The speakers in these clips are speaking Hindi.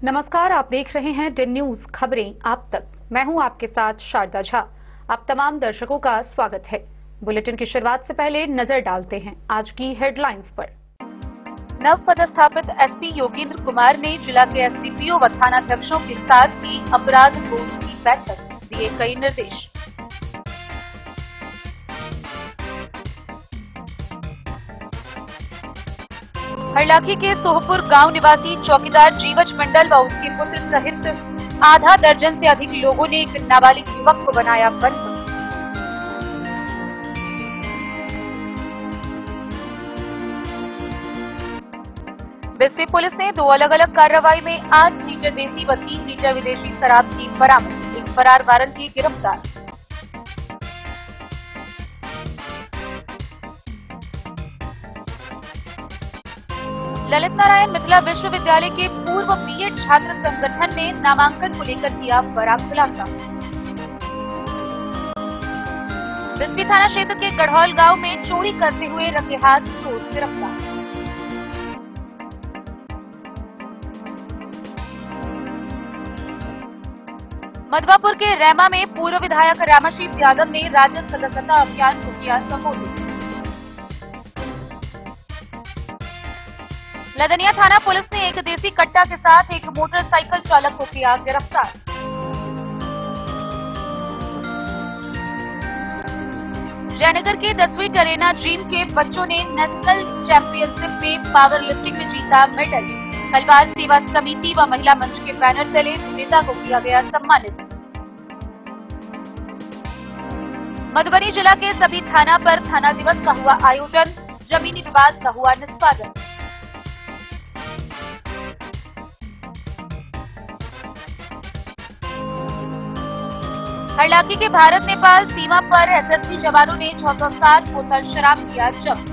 नमस्कार, आप देख रहे हैं टेन न्यूज खबरें आप तक। मैं हूं आपके साथ शारदा झा। आप तमाम दर्शकों का स्वागत है। बुलेटिन की शुरुआत से पहले नजर डालते हैं आज की हेडलाइंस पर। नव पदस्थापित एसपी योगेंद्र कुमार ने जिला के एसडीपीओ व थानाध्यक्षों के साथ की अपराध बोर्ड की बैठक, दिए कई निर्देश। हरलाखी के सोहपुर गांव निवासी चौकीदार जीवज मंडल व उसके पुत्र सहित आधा दर्जन से अधिक लोगों ने एक नाबालिग युवक को बनाया बंधक। बिस्सी पुलिस ने 2 अलग-अलग कार्रवाई में 8 लीटर देसी व 3 लीटर विदेशी शराब की बरामद। एक फरार वारंटी गिरफ्तार। ललित नारायण मिथिला विश्वविद्यालय के पूर्व बीएड छात्र संगठन ने नामांकन को लेकर किया बड़ा खुलासा। बिस्सी थाना क्षेत्र के गढ़ौल गांव में चोरी करते हुए रंगे हाथ चोर गिरफ्तार। मधवापुर के रैमा में पूर्व विधायक रामाशीष यादव ने राजद सदस्यता अभियान को किया संबोधित। लदनिया थाना पुलिस ने एक देसी कट्टा के साथ एक मोटरसाइकिल चालक को किया गिरफ्तार। जयनगर के 10वीं टरेना ड्रीम के बच्चों ने नेशनल चैंपियनशिप में पावर लिफ्टिंग में जीता मेडल। खलवार सेवा समिति व महिला मंच के बैनर तले विजेता को किया गया सम्मानित। मधुबनी जिला के सभी थाना पर थाना दिवस का हुआ आयोजन, जमीनी विवाद का हुआ निष्पादन। हरलाखी के भारत नेपाल सीमा पर एसएसबी जवानों ने 607 बोतल शराब किया जब्त।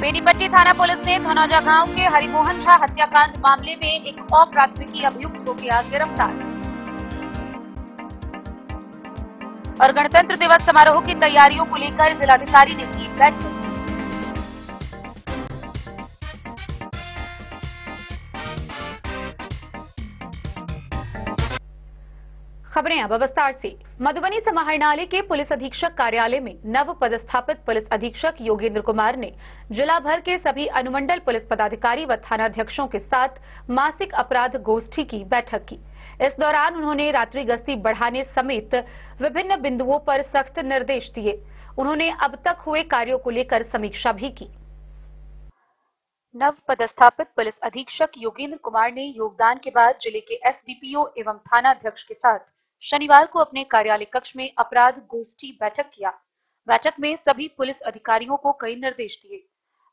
बेनीपट्टी थाना पुलिस ने धनौजा गांव के हरिमोहन झा हत्याकांड मामले में एक अप्राथमिकी अभियुक्त को किया गिरफ्तार। और गणतंत्र दिवस समारोह की तैयारियों को लेकर जिलाधिकारी ने की बैठक। खबरें अब विस्तार से। मधुबनी समाहरणालय के पुलिस अधीक्षक कार्यालय में नव पदस्थापित पुलिस अधीक्षक योगेंद्र कुमार ने जिला भर के सभी अनुमंडल पुलिस पदाधिकारी व थानाध्यक्षों के साथ मासिक अपराध गोष्ठी की बैठक की। इस दौरान उन्होंने रात्रि गश्ती बढ़ाने समेत विभिन्न बिंदुओं पर सख्त निर्देश दिए। उन्होंने अब तक हुए कार्यों को लेकर समीक्षा भी की। नव पदस्थापित पुलिस अधीक्षक योगेंद्र कुमार ने योगदान के बाद जिले के एसडीपीओ एवं थानाध्यक्ष के साथ शनिवार को अपने कार्यालय कक्ष में अपराध गोष्ठी बैठक किया। बैठक में सभी पुलिस अधिकारियों को कई निर्देश दिए।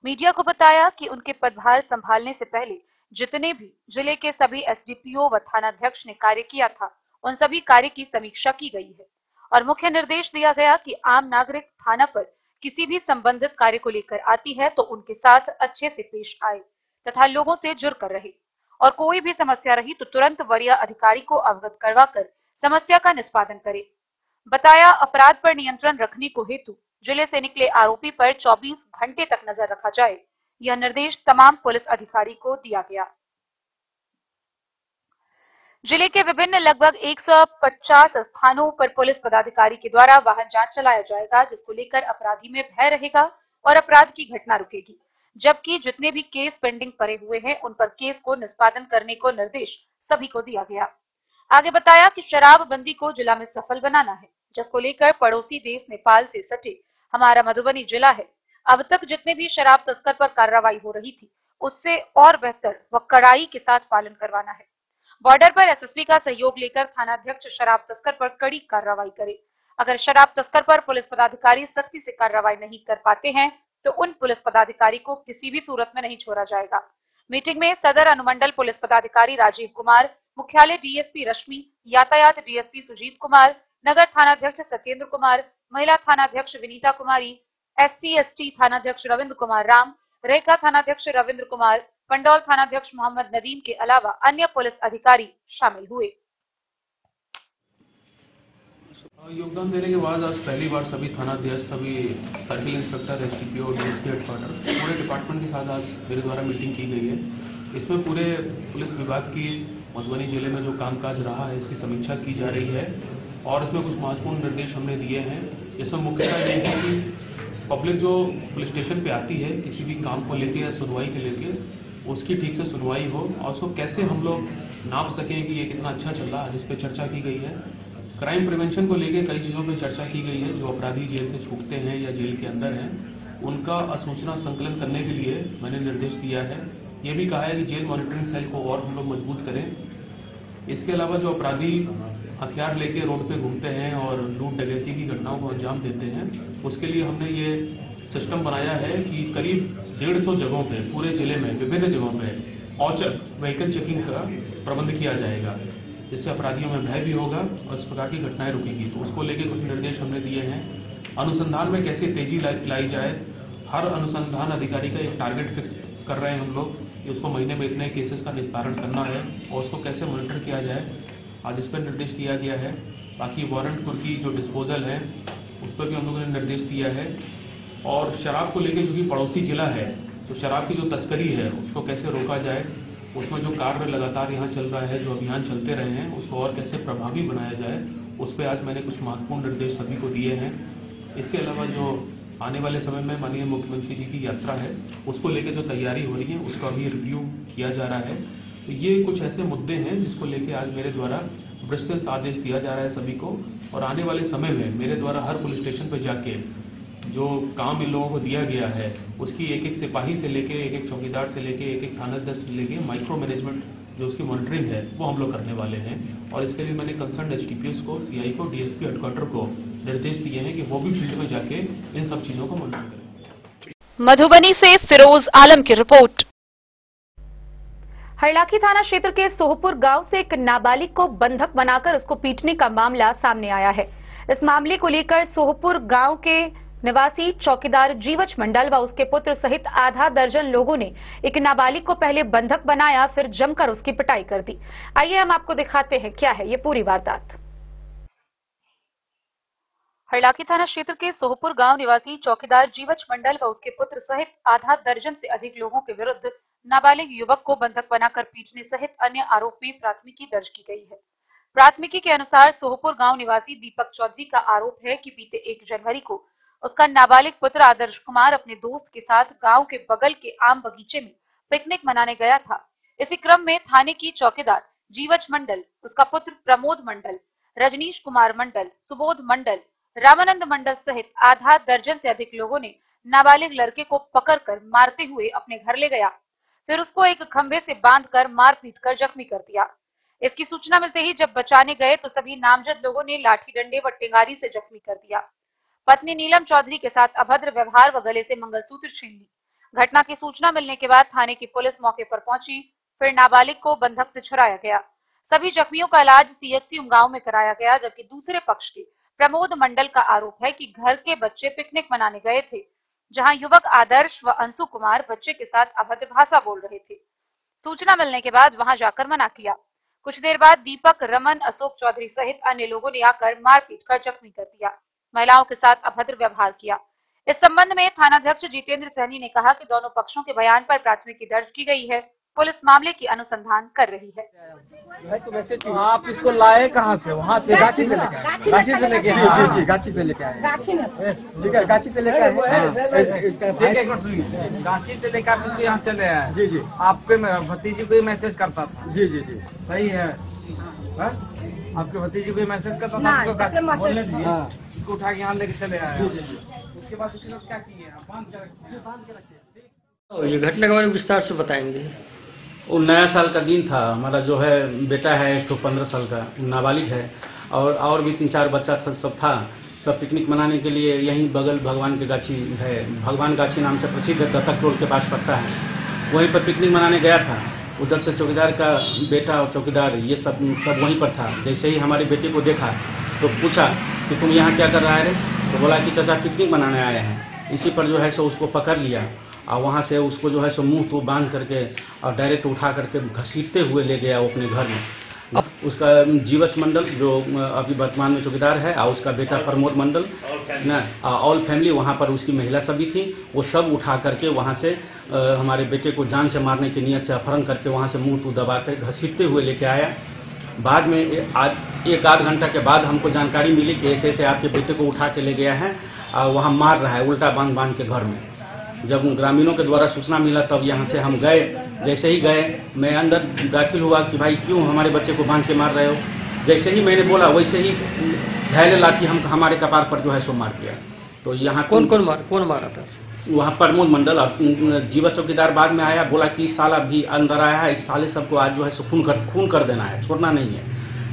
मीडिया को बताया कि उनके पदभार संभालने से पहले जितने भी जिले के सभी एसडीपीओ व थानाध्यक्ष ने कार्य किया था, उन सभी कार्य की समीक्षा की गई है और मुख्य निर्देश दिया गया कि आम नागरिक थाना पर किसी भी संबंधित कार्य को लेकर आती है तो उनके साथ अच्छे से पेश आए तथा लोगों से जुड़ कर रहे और कोई भी समस्या रही तो तुरंत वरीय अधिकारी को अवगत करवाकर समस्या का निष्पादन करे। बताया, अपराध पर नियंत्रण रखने को हेतु जिले से निकले आरोपी पर 24 घंटे तक नजर रखा जाए। यह निर्देश तमाम पुलिस अधिकारी को दिया गया। जिले के विभिन्न लगभग 150 स्थानों पर पुलिस पदाधिकारी के द्वारा वाहन जांच चलाया जाएगा, जिसको लेकर अपराधी में भय रहेगा और अपराध की घटना रुकेगी। जबकि जितने भी केस पेंडिंग पड़े हुए हैं उन पर केस को निष्पादन करने को निर्देश सभी को दिया गया। आगे बताया कि शराबबंदी को जिला में सफल बनाना है, जिसको लेकर पड़ोसी देश नेपाल से सटे हमारा मधुबनी जिला है। अब तक जितने भी शराब तस्कर पर कार्रवाई हो रही थी उससे और बेहतर व कड़ाई के साथ पालन करवाना है। बॉर्डर पर एसएसबी का सहयोग लेकर थानाध्यक्ष शराब तस्कर पर कड़ी कार्रवाई करे। अगर शराब तस्कर पर पुलिस पदाधिकारी सख्ती से कार्रवाई नहीं कर पाते हैं तो उन पुलिस पदाधिकारी को किसी भी सूरत में नहीं छोड़ा जाएगा। मीटिंग में सदर अनुमंडल पुलिस पदाधिकारी राजीव कुमार, मुख्यालय डीएसपी रश्मि, यातायात डीएसपी सुजीत कुमार, नगर थानाध्यक्ष सत्येंद्र कुमार, महिला थानाध्यक्ष विनीता कुमारी, एससी/एसटी थानाध्यक्ष रविंद्र कुमार राम, रेखा थानाध्यक्ष रविंद्र कुमार, पंडौल थानाध्यक्ष मोहम्मद नदीम के अलावा अन्य पुलिस अधिकारी शामिल हुए। योगदान देने के बाद आज पहली बार सभी थानाध्यक्ष, सभी circle inspector, SDPO, DSP headquarter, पूरे डिपार्टमेंट के साथ आज मेरे द्वारा मीटिंग की गई है। इसमें पूरे पुलिस विभाग की मधुबनी जिले में जो कामकाज रहा है इसकी समीक्षा की जा रही है और इसमें कुछ महत्वपूर्ण निर्देश हमने दिए हैं। इसमें मुख्यतः ये है कि पब्लिक जो पुलिस स्टेशन पे आती है किसी भी काम को लेके या सुनवाई के लेके, उसकी ठीक से सुनवाई हो और उसको कैसे हम लोग नाप सकें कि ये कितना अच्छा चल रहा है, इस पर चर्चा की गई है। क्राइम प्रिवेंशन को लेकर कई चीज़ों पर चर्चा की गई है। जो अपराधी जेल से छूटते हैं या जेल के अंदर हैं, उनका असूचना संकलन करने के लिए मैंने निर्देश दिया है। ये भी कहा है कि जेल मॉनिटरिंग सेल को और हम लोग मजबूत करें। इसके अलावा जो अपराधी हथियार लेके रोड पे घूमते हैं और लूट डकैती की घटनाओं को अंजाम देते हैं, उसके लिए हमने ये सिस्टम बनाया है कि करीब 150 जगहों पे पूरे जिले में विभिन्न जगहों पे औचक व्हीकल चेकिंग का प्रबंध किया जाएगा, जिससे अपराधियों में भय भी होगा और इस प्रकार की घटनाएं रुकेगी। तो उसको लेकर कुछ निर्देश हमने दिए हैं। अनुसंधान में कैसे तेजी लाई जाए, हर अनुसंधान अधिकारी का एक टारगेट फिक्स कर रहे हैं हम लोग कि उसको महीने में इतने केसेस का निस्तारण करना है और उसको कैसे मॉनिटर किया जाए, आज इस पर निर्देश दिया गया है। बाकी वारंट की जो डिस्पोजल है उस पर भी हम लोगों ने निर्देश दिया है। और शराब को लेकर जो कि पड़ोसी जिला है, तो शराब की जो तस्करी है उसको कैसे रोका जाए, उसमें जो कार्य लगातार यहाँ चल रहा है, जो अभियान चलते रहे हैं, उसको और कैसे प्रभावी बनाया जाए, उस पर आज मैंने कुछ महत्वपूर्ण निर्देश सभी को दिए हैं। इसके अलावा जो आने वाले समय में माननीय मुख्यमंत्री जी की यात्रा है, उसको लेकर जो तैयारी हो रही है उसका भी रिव्यू किया जा रहा है। तो ये कुछ ऐसे मुद्दे हैं जिसको लेकर आज मेरे द्वारा विस्तृत आदेश दिया जा रहा है सभी को। और आने वाले समय में मेरे द्वारा हर पुलिस स्टेशन पर जाके जो काम इन लोगों को दिया गया है उसकी एक एक सिपाही से लेके, एक एक चौकीदार से लेके, एक एक थानाध्यक्ष से लेके माइक्रो मैनेजमेंट जो उसकी मॉनिटरिंग है वो हम लोग करने वाले हैं। और इसके लिए मैंने कंसर्न एसडीपीओ को, सीआई को, डीएसपी हेडक्वार्टर को निर्देश दिए हैं कि वो भी फील्ड में जाके इन सब चीजों को मॉनिटर करें। मधुबनी से फिरोज आलम की रिपोर्ट। हरलाखी थाना क्षेत्र के सोहपुर गांव से एक नाबालिग को बंधक बनाकर उसको पीटने का मामला सामने आया है। इस मामले को लेकर सोहपुर गांव के निवासी चौकीदार जीवच मंडल व उसके पुत्र सहित आधा दर्जन लोगों ने एक नाबालिग को पहले बंधक बनाया, फिर जमकर उसकी पिटाई कर दी। आइए हम आपको दिखाते हैं क्या है ये पूरी वारदात। हरलाखी थाना क्षेत्र के सोहपुर गांव निवासी चौकीदार जीवच मंडल व उसके पुत्र सहित आधा दर्जन से अधिक लोगों के विरुद्ध नाबालिग युवक को बंधक बनाकर पीटने सहित अन्य आरोप में प्राथमिकी दर्ज की गई है। प्राथमिकी के अनुसार सोहपुर गांव निवासी दीपक चौधरी का आरोप है कि बीते 1 जनवरी को उसका नाबालिग पुत्र आदर्श कुमार अपने दोस्त के साथ गांव के बगल के आम बगीचे में पिकनिक मनाने गया था। इसी क्रम में थाने की चौकीदार जीवच मंडल, उसका पुत्र प्रमोद मंडल, रजनीश कुमार मंडल, सुबोध मंडल, रामानंद मंडल सहित आधा दर्जन से अधिक लोगों ने नाबालिग लड़के को पकड़कर मारते हुए अपने घर ले गया, फिर उसको एक खंभे से बांधकर मार पीट कर जख्मी कर दिया। इसकी सूचना मिलते ही जब बचाने गए तो सभी नामजद लोगों ने लाठी डंडे व टेंगारी से जख्मी कर दिया। पत्नी नीलम चौधरी के साथ अभद्र व्यवहार व गले से मंगलसूत्र छीन ली। घटना की सूचना मिलने के बाद थाने की पुलिस मौके पर पहुंची, फिर नाबालिग को बंधक से छुड़ाया गया। सभी जख्मियों का इलाज सीएचसी उमगांव में कराया गया, जबकि दूसरे पक्ष के प्रमोद मंडल का आरोप है कि घर के बच्चे पिकनिक मनाने गए थे, जहां युवक आदर्श व अंशु कुमार बच्चे के साथ अभद्र भाषा बोल रहे थे। सूचना मिलने के बाद वहां जाकर मना किया। कुछ देर बाद दीपक, रमन, अशोक चौधरी सहित अन्य लोगों ने आकर मारपीट कर जख्मी कर दिया, महिलाओं के साथ अभद्र व्यवहार किया। इस संबंध में थानाध्यक्ष जितेंद्र सहनी ने कहा कि दोनों पक्षों के बयान पर प्राथमिकी दर्ज की गई है, पुलिस मामले की अनुसंधान कर रही है। आप इसको लाए कहाँ से? वहाँ से गाछी से लेके आए? गाछी से लेके? जी गाछी से लेके आए। ठीक है, गाछी से लेके आए। गाछी से लेकर इसको यहाँ चले आए। जी जी। आपके भतीजी को मैसेज करता था? जी जी जी, सही है। आपके भतीजी को मैसेज करता था, बोलने दीजिए, इसको उठा के यहाँ लेके चले आए। उसके बाद उसने क्या किए? बांध के रखे। ये घटना के बारे में विस्तार से बताएंगे। वो नया साल का दिन था। हमारा जो है बेटा है एक तो 15 साल का नाबालिग है, और भी 3-4 बच्चा सब था। सब पिकनिक मनाने के लिए यहीं बगल भगवान के गाछी है, भगवान गाछी नाम से प्रसिद्ध है, दत्तक रोड के पास पड़ता है, वहीं पर पिकनिक मनाने गया था। उधर से चौकीदार का बेटा और चौकीदार ये सब वहीं पर था। जैसे ही हमारी बेटी को देखा तो पूछा कि तुम यहाँ क्या कर रहा है? तो बोला कि चाचा पिकनिक मनाने आए हैं। इसी पर जो है सो उसको पकड़ लिया और वहाँ से उसको जो है सो मुंह तो बांध करके और डायरेक्ट उठा करके घसीटते हुए ले गया वो अपने घर में। अब उसका जीवच मंडल जो अभी वर्तमान में चौकीदार है, और उसका बेटा प्रमोद मंडल ना, ऑल फैमिली वहाँ पर उसकी महिला सभी थी, वो सब उठा करके वहाँ से हमारे बेटे को जान से मारने की नियत से अपहरण करके वहाँ से मुंह टू दबा कर घसीटते हुए लेके आया। बाद में आज 1-8 घंटा के बाद हमको जानकारी मिली कि ऐसे ऐसे आपके बेटे को उठा के ले गया है और वहाँ मार रहा है उल्टा बांध के घर में। जब ग्रामीणों के द्वारा सूचना मिला तब यहाँ से हम गए। जैसे ही गए मैं अंदर दाखिल हुआ कि भाई क्यों हमारे बच्चे को बांध से मार रहे हो। जैसे ही मैंने बोला वैसे ही घायल लाठी हमारे कपार पर जो है सो मार दिया। तो यहाँ कौन मारा था? वहाँ प्रमोद मंडल और जीवा चौकीदार बाद में आया, बोला कि इस साल अभी अंदर आया है, इस साले सबको आज जो है सो खून कर देना है, छोड़ना नहीं है,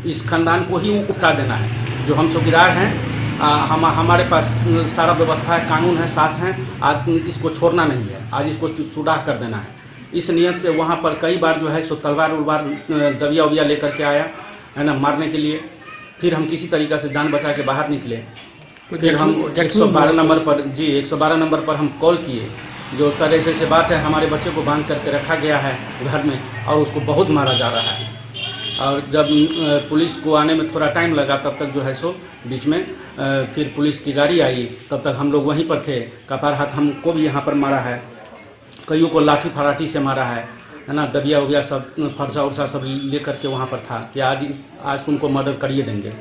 इस खानदान को ही उठा देना है। जो हम चौकीदार हैं हमारे पास सारा व्यवस्था है, कानून है, साथ हैं, आज इसको छोड़ना नहीं है, आज इसको सुधार कर देना है। इस नियत से वहाँ पर कई बार जो है सो तलवार उलवार दबिया उबिया लेकर के आया है ना मारने के लिए। फिर हम किसी तरीका से जान बचा के बाहर निकले। फिर हम 112 नंबर पर 112 नंबर पर हम कॉल किए, जो सर ऐसे बात है, हमारे बच्चे को बांध करके रखा गया है घर में और उसको बहुत मारा जा रहा है। और जब पुलिस को आने में थोड़ा टाइम लगा तब तक जो है सो बीच में फिर पुलिस की गाड़ी आई, तब तक हम लोग वहीं पर थे। कपार हाथ हमको भी यहाँ पर मारा है, कईयों को लाठी फराठी से मारा है ना, दबिया उबिया सब फरसा उर्सा सब लेकर के वहाँ पर था कि आज तुमको मर्डर करिए देंगे।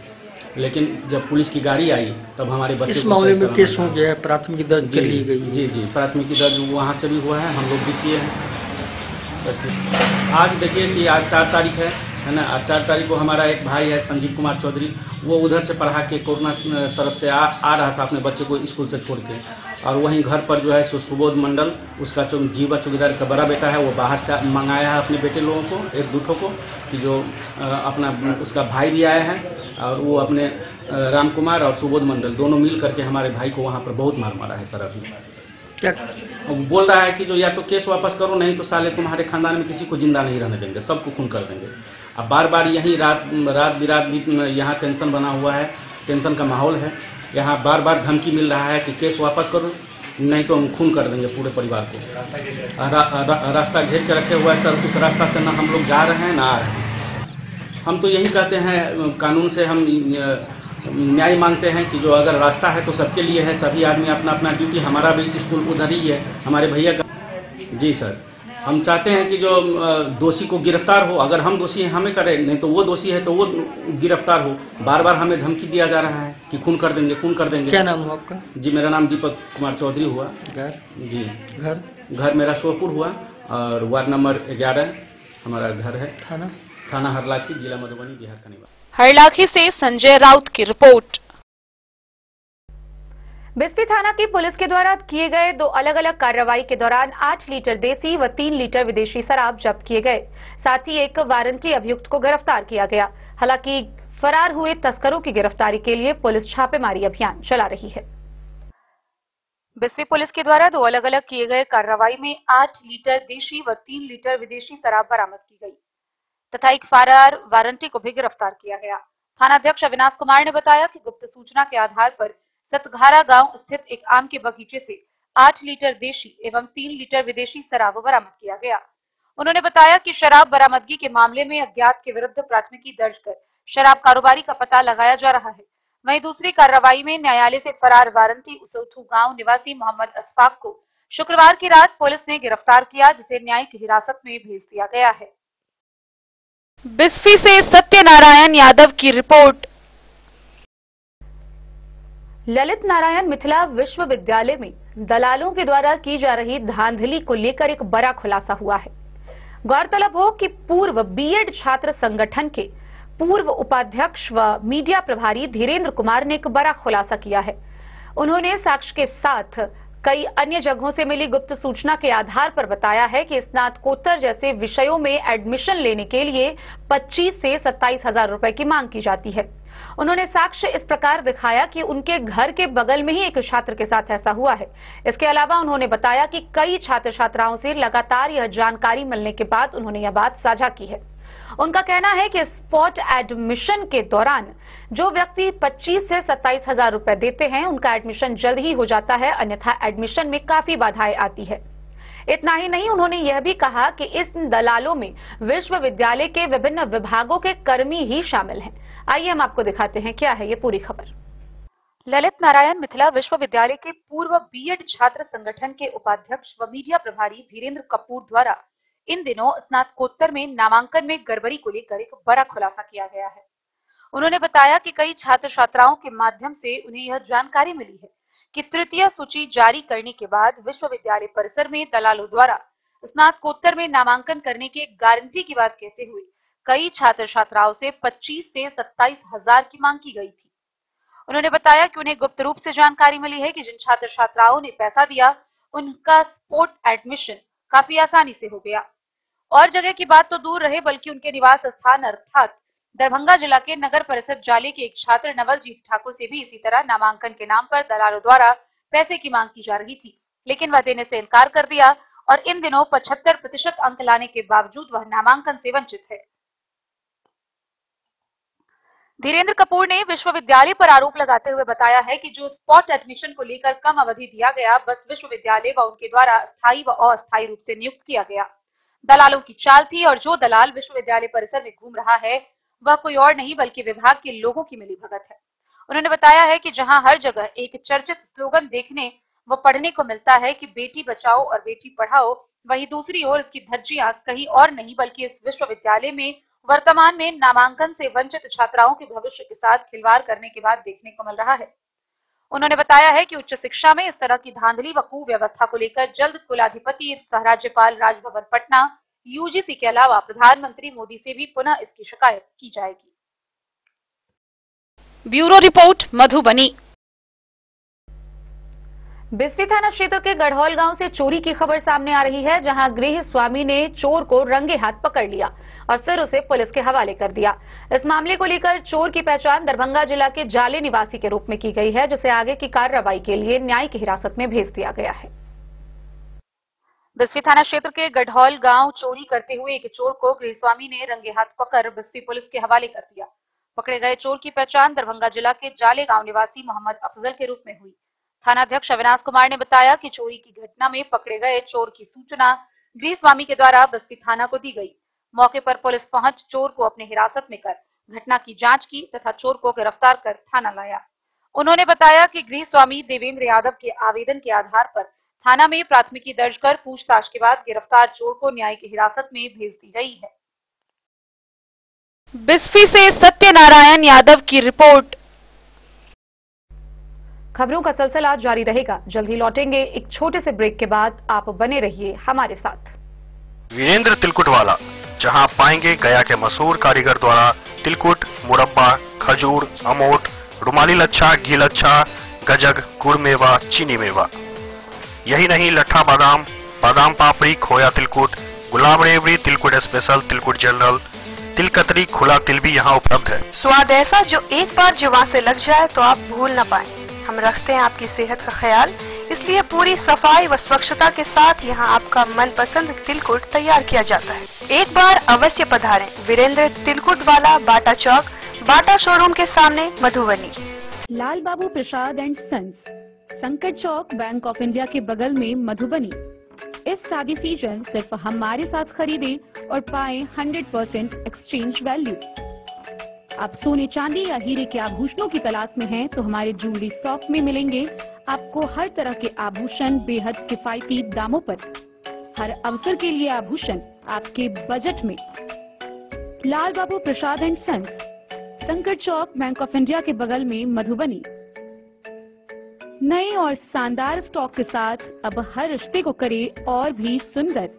लेकिन जब पुलिस की गाड़ी आई तब हमारे बच्चे इस मामले में केस हो गया है, प्राथमिकी दर्ज कर ली गई। जी प्राथमिकी दर्ज वहाँ से भी हुआ है, हम लोग भी किए हैं। आज देखिए कि आज 4 तारीख है ना, आज 4 तारीख को हमारा एक भाई है संजीव कुमार चौधरी, वो उधर से पढ़ा के कोरोना तरफ से आ रहा था अपने बच्चे को स्कूल से छोड़ के, और वहीं घर पर जो है सो सुबोध मंडल उसका जीवा चौकीदार का बड़ा बेटा है, वो बाहर से मंगाया है अपने बेटे लोगों को, एक दूठों को, कि जो अपना उसका भाई भी आया है, और वो अपने राम कुमार और सुबोध मंडल दोनों मिल करके हमारे भाई को वहाँ पर बहुत मारा है सर। अभी क्या बोल रहा है कि जो या तो केस वापस करो, नहीं तो साले तुम्हारे खानदान में किसी को जिंदा नहीं रहने देंगे, सबको खून कर देंगे। अब बार बार यही रात बिरात भी यहाँ टेंशन बना हुआ है, टेंशन का माहौल है, यहाँ बार बार धमकी मिल रहा है कि केस वापस करो नहीं तो हम खून कर देंगे पूरे परिवार को। रास्ता घेर के रखे हुआ है सर, उस रास्ता से ना हम लोग जा रहे हैं ना आ रहे हैं। हम तो यही कहते हैं, कानून से हम न्याय मांगते हैं कि जो अगर रास्ता है तो सबके लिए है, सभी आदमी अपना अपना ड्यूटी, हमारा भी स्कूल उधर ही है, हमारे भैया का। जी सर, हम चाहते हैं कि जो दोषी को गिरफ्तार हो, अगर हम दोषी हैं हमें करे, नहीं तो वो दोषी है तो वो गिरफ्तार हो। बार बार हमें धमकी दिया जा रहा है कि खून कर देंगे, खून कर देंगे। क्या नाम हुआ आपका? जी मेरा नाम दीपक कुमार चौधरी हुआ। घर? जी घर मेरा शोपुर हुआ और वार्ड नंबर 11 हमारा घर है। थाना हरलाखी, जिला मधुबनी, बिहार का निवासी। हरलाखी से संजय राउत की रिपोर्ट। बिस्फी थाना की पुलिस के द्वारा किए गए 2 अलग अलग कार्रवाई के दौरान 8 लीटर देसी व 3 लीटर विदेशी शराब जब्त किए गए। साथ ही एक वारंटी अभियुक्त को गिरफ्तार किया गया। हालांकि फरार हुए तस्करों की गिरफ्तारी के लिए पुलिस छापेमारी अभियान चला रही है। बिस्फी पुलिस के द्वारा 2 अलग अलग किए गए कार्रवाई में 8 लीटर देशी व 3 लीटर विदेशी शराब बरामद की गई तथा एक फरार वारंटी को भी गिरफ्तार किया गया। थानाध्यक्ष अविनाश कुमार ने बताया कि गुप्त सूचना के आधार पर सतघारा गांव स्थित एक आम के बगीचे से 8 लीटर देशी एवं 3 लीटर विदेशी शराब बरामद किया गया। उन्होंने बताया कि शराब बरामदगी के मामले में अज्ञात के विरुद्ध प्राथमिकी दर्ज कर शराब कारोबारी का पता लगाया जा रहा है। वहीं दूसरी कार्रवाई में न्यायालय से फरार वारंटी उसौठू गांव निवासी मोहम्मद अशफाक को शुक्रवार की रात पुलिस ने गिरफ्तार किया, जिसे न्यायिक हिरासत में भेज दिया गया है। बिस्फी से सत्यनारायण यादव की रिपोर्ट। ललित नारायण मिथिला विश्वविद्यालय में दलालों के द्वारा की जा रही धांधली को लेकर एक बड़ा खुलासा हुआ है। गौरतलब हो कि पूर्व बीएड छात्र संगठन के पूर्व उपाध्यक्ष व मीडिया प्रभारी धीरेन्द्र कुमार ने एक बड़ा खुलासा किया है। उन्होंने साक्ष्य के साथ कई अन्य जगहों से मिली गुप्त सूचना के आधार पर बताया है कि स्नातकोत्तर जैसे विषयों में एडमिशन लेने के लिए 25 से 27 हजार रुपए की मांग की जाती है। उन्होंने साक्ष्य इस प्रकार दिखाया कि उनके घर के बगल में ही एक छात्र के साथ ऐसा हुआ है। इसके अलावा उन्होंने बताया कि कई छात्र छात्राओं से लगातार यह जानकारी मिलने के बाद उन्होंने यह बात साझा की है। उनका कहना है कि स्पॉट एडमिशन के दौरान जो व्यक्ति 25 से 27 हजार रुपए देते हैं उनका एडमिशन जल्द ही हो जाता है, अन्यथा एडमिशन में काफी बाधाएं आती है। इतना ही नहीं, उन्होंने यह भी कहा कि इस दलालों में विश्वविद्यालय के विभिन्न विभागों के कर्मी ही शामिल हैं। आइए हम आपको दिखाते हैं क्या है ये पूरी खबर। ललित नारायण मिथिला विश्वविद्यालय के पूर्व बीएड छात्र संगठन के उपाध्यक्ष व मीडिया प्रभारी धीरेन्द्र कपूर द्वारा इन दिनों स्नातकोत्तर में नामांकन में गड़बड़ी को लेकर एक बड़ा खुलासा किया गया है। उन्होंने बताया कि कई छात्र छात्राओं के माध्यम से उन्हें यह जानकारी मिली है कि तृतीय सूची जारी करने के बाद विश्वविद्यालय परिसर में दलालों द्वारा स्नातकोत्तर में नामांकन करने की गारंटी की बात कहते हुए कई छात्र छात्राओं से 25 से 27 हजार की मांग की गई थी। उन्होंने बताया कि उन्हें गुप्त रूप से जानकारी मिली है कि जिन छात्र छात्राओं ने पैसा दिया उनका स्पोर्ट एडमिशन काफी आसानी से हो गया। और जगह की बात तो दूर रहे, बल्कि उनके निवास स्थान अर्थात दरभंगा जिला के नगर परिषद जाले के एक छात्र नवलजीत ठाकुर से भी इसी तरह नामांकन के नाम पर दलालों द्वारा पैसे की मांग की जा रही थी, लेकिन वह देने से इनकार कर दिया और इन दिनों 75% अंक लाने के बावजूद वह नामांकन से वंचित है। धीरेन्द्र कपूर ने विश्वविद्यालय पर आरोप लगाते हुए बताया है कि जो स्पॉट एडमिशन को लेकर कम अवधि दिया गया, बस विश्वविद्यालय व उनके द्वारा स्थायी व अस्थायी रूप से नियुक्त किया गया दलालों की चाल थी और जो दलाल विश्वविद्यालय परिसर में घूम रहा है वह कोई और नहीं बल्कि विभाग के लोगों की मिलीभगत है। उन्होंने बताया है कि जहां हर जगह एक चर्चित स्लोगन देखने व पढ़ने को मिलता है कि बेटी बचाओ और बेटी पढ़ाओ, वहीं दूसरी ओर इसकी धज्जियां कहीं और नहीं बल्कि इस विश्वविद्यालय में वर्तमान में नामांकन से वंचित छात्राओं के भविष्य के साथ खिलवाड़ करने के बाद देखने को मिल रहा है। उन्होंने बताया है कि उच्च शिक्षा में इस तरह की धांधली व कुव्यवस्था को लेकर जल्द कुलाधिपति सह राज्यपाल राजभवन पटना यूजीसी के अलावा प्रधानमंत्री मोदी से भी पुनः इसकी शिकायत की जाएगी। Bureau report Madhubani. बिस्फी थाना क्षेत्र के गढ़ौल गांव से चोरी की खबर सामने आ रही है, जहां गृह स्वामी ने चोर को रंगे हाथ पकड़ लिया और फिर उसे पुलिस के हवाले कर दिया। इस मामले को लेकर चोर की पहचान दरभंगा जिला के जाले निवासी के रूप में की गई है, जिसे आगे की कार्रवाई के लिए न्यायिक हिरासत में भेज दिया गया है। बिस्फी थाना क्षेत्र के गढ़ौल गांव चोरी करते हुए एक चोर को गृहस्वामी ने रंगे हाथ पकड़ बिस्फी पुलिस के हवाले कर दिया। पकड़े गए चोर की पहचान दरभंगा जिला के जाले गांव निवासी मोहम्मद अफजल के रूप में हुई। थानाध्यक्ष अविनाश कुमार ने बताया कि चोरी की घटना में पकड़े गए चोर की सूचना गृहस्वामी के द्वारा बिस्फी थाना को दी गई। मौके पर पुलिस पहुंच चोर को अपने हिरासत में कर घटना की जांच की तथा चोर को गिरफ्तार कर थाना लाया। उन्होंने बताया कि गृहस्वामी देवेंद्र यादव के आवेदन के आधार पर थाना में प्राथमिकी दर्ज कर पूछताछ के बाद गिरफ्तार चोर को न्यायिक हिरासत में भेज दी गई है। बिस्फी से सत्यनारायण यादव की रिपोर्ट। खबरों का सिलसिला जारी रहेगा, जल्द ही लौटेंगे एक छोटे से ब्रेक के बाद। आप बने रहिए हमारे साथ। वीरेंद्र तिलकुट वाला, जहां पाएंगे गया के मशहूर कारीगर द्वारा तिलकुट, मुरब्बा, खजूर, अमोट, रुमाली लच्छा, घी लच्छा, गजक, गुड़ मेवा, चीनी मेवा। यही नहीं, लट्ठा बादाम, बादाम पापड़ी, खोया तिलकुट, गुलाब रेवड़ी, तिलकुट स्पेशल, तिलकुट जनरल, तिलकतरी, खुला तिल भी यहाँ उपलब्ध है। स्वाद ऐसा जो एक बार जुबान से लग जाए तो आप भूल न पाए। हम रखते हैं आपकी सेहत का ख्याल, इसलिए पूरी सफाई व स्वच्छता के साथ यहाँ आपका मनपसंद तिलकुट तैयार किया जाता है। एक बार अवश्य पधारें। वीरेंद्र तिलकुट वाला, बाटा चौक, बाटा शोरूम के सामने, मधुबनी। लाल बाबू प्रसाद एंड सन्स, संकट चौक, बैंक ऑफ इंडिया के बगल में, मधुबनी। इस शादी सीजन सिर्फ हमारे साथ खरीदे और पाएं 100% एक्सचेंज वैल्यू। आप सोने चांदी या हीरे के आभूषणों की तलाश में हैं तो हमारे ज्वेलरी शॉप में मिलेंगे आपको हर तरह के आभूषण बेहद किफायती दामों पर। हर अवसर के लिए आभूषण आपके बजट में। लाल बाबू प्रसाद एंड सन्स, संकट चौक, बैंक ऑफ इंडिया के बगल में, मधुबनी। नए और शानदार स्टॉक के साथ अब हर रिश्ते को करे और भी सुंदर।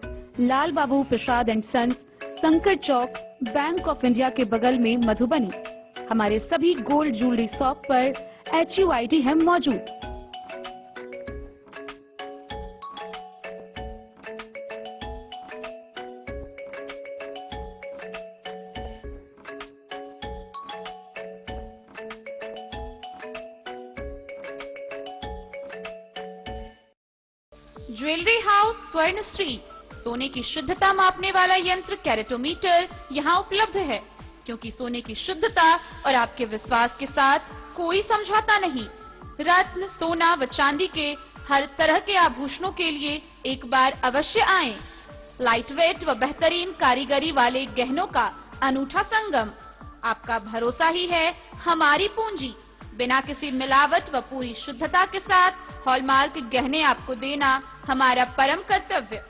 लाल बाबू प्रसाद एंड सन्स, संकट चौक, बैंक ऑफ इंडिया के बगल में, मधुबनी। हमारे सभी गोल्ड ज्वेलरी शॉप पर HUID है मौजूद। ज्वेलरी हाउस स्वर्ण श्री, सोने की शुद्धता मापने वाला यंत्र कैरेटोमीटर यहाँ उपलब्ध है, क्योंकि सोने की शुद्धता और आपके विश्वास के साथ कोई समझौता नहीं। रत्न, सोना व चांदी के हर तरह के आभूषणों के लिए एक बार अवश्य आएं। लाइट वेट व बेहतरीन कारीगरी वाले गहनों का अनूठा संगम। आपका भरोसा ही है हमारी पूंजी। बिना किसी मिलावट व पूरी शुद्धता के साथ हॉलमार्क गहने आपको देना हमारा परम कर्तव्य।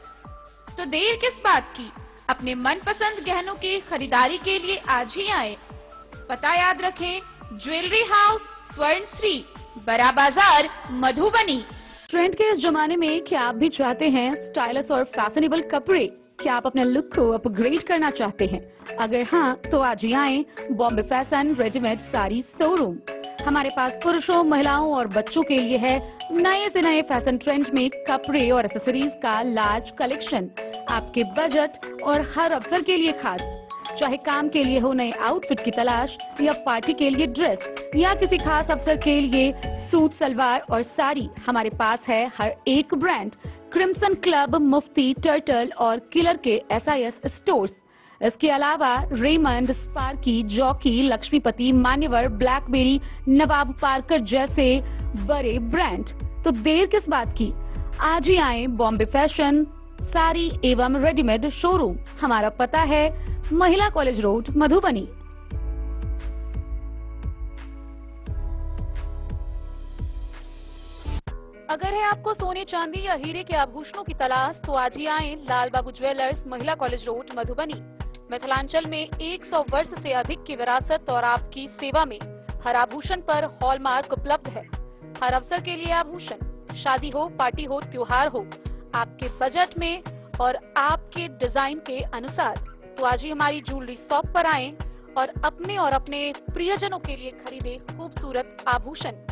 तो देर किस बात की, अपने मनपसंद गहनों की खरीदारी के लिए आज ही आए। पता याद रखें, ज्वेलरी हाउस स्वर्ण श्री, बड़ा बाजार, मधुबनी। ट्रेंड के इस जमाने में क्या आप भी चाहते हैं स्टाइलिश और फैशनेबल कपड़े? क्या आप अपने लुक को अपग्रेड करना चाहते हैं? अगर हाँ, तो आज ही आए Bombay fashion readymade sari showroom. हमारे पास पुरुषों, महिलाओं और बच्चों के लिए है नए से नए फैशन ट्रेंड में कपड़े और एक्सेसरीज का लार्ज कलेक्शन। आपके बजट और हर अवसर के लिए खास। चाहे काम के लिए हो नए आउटफिट की तलाश, या पार्टी के लिए ड्रेस, या किसी खास अवसर के लिए सूट, सलवार और साड़ी, हमारे पास है हर एक ब्रांड। क्रिम्सन क्लब, मुफ्ती, टर्टल और किलर के SIS स्टोर्स। इसके अलावा रेमंड, स्पार्की, जॉकी, लक्ष्मीपति, मान्यवर, ब्लैकबेरी, नवाब पार्कर जैसे बड़े ब्रांड। तो देर किस बात की, आज ही आए बॉम्बे फैशन साड़ी एवं रेडीमेड शोरूम। हमारा पता है महिला कॉलेज रोड, मधुबनी। अगर है आपको सोने, चांदी या हीरे के आभूषणों की तलाश, तो आज ही आए लाल बाबू ज्वेलर्स, महिला कॉलेज रोड, मधुबनी। मिथिलांचल में 100 वर्ष से अधिक की विरासत और आपकी सेवा में हर आभूषण पर हॉलमार्क उपलब्ध है। हर अवसर के लिए आभूषण, शादी हो, पार्टी हो, त्योहार हो, आपके बजट में और आपके डिजाइन के अनुसार। तो आज ही हमारी ज्वेलरी शॉप पर आएं और अपने प्रियजनों के लिए खरीदे खूबसूरत आभूषण।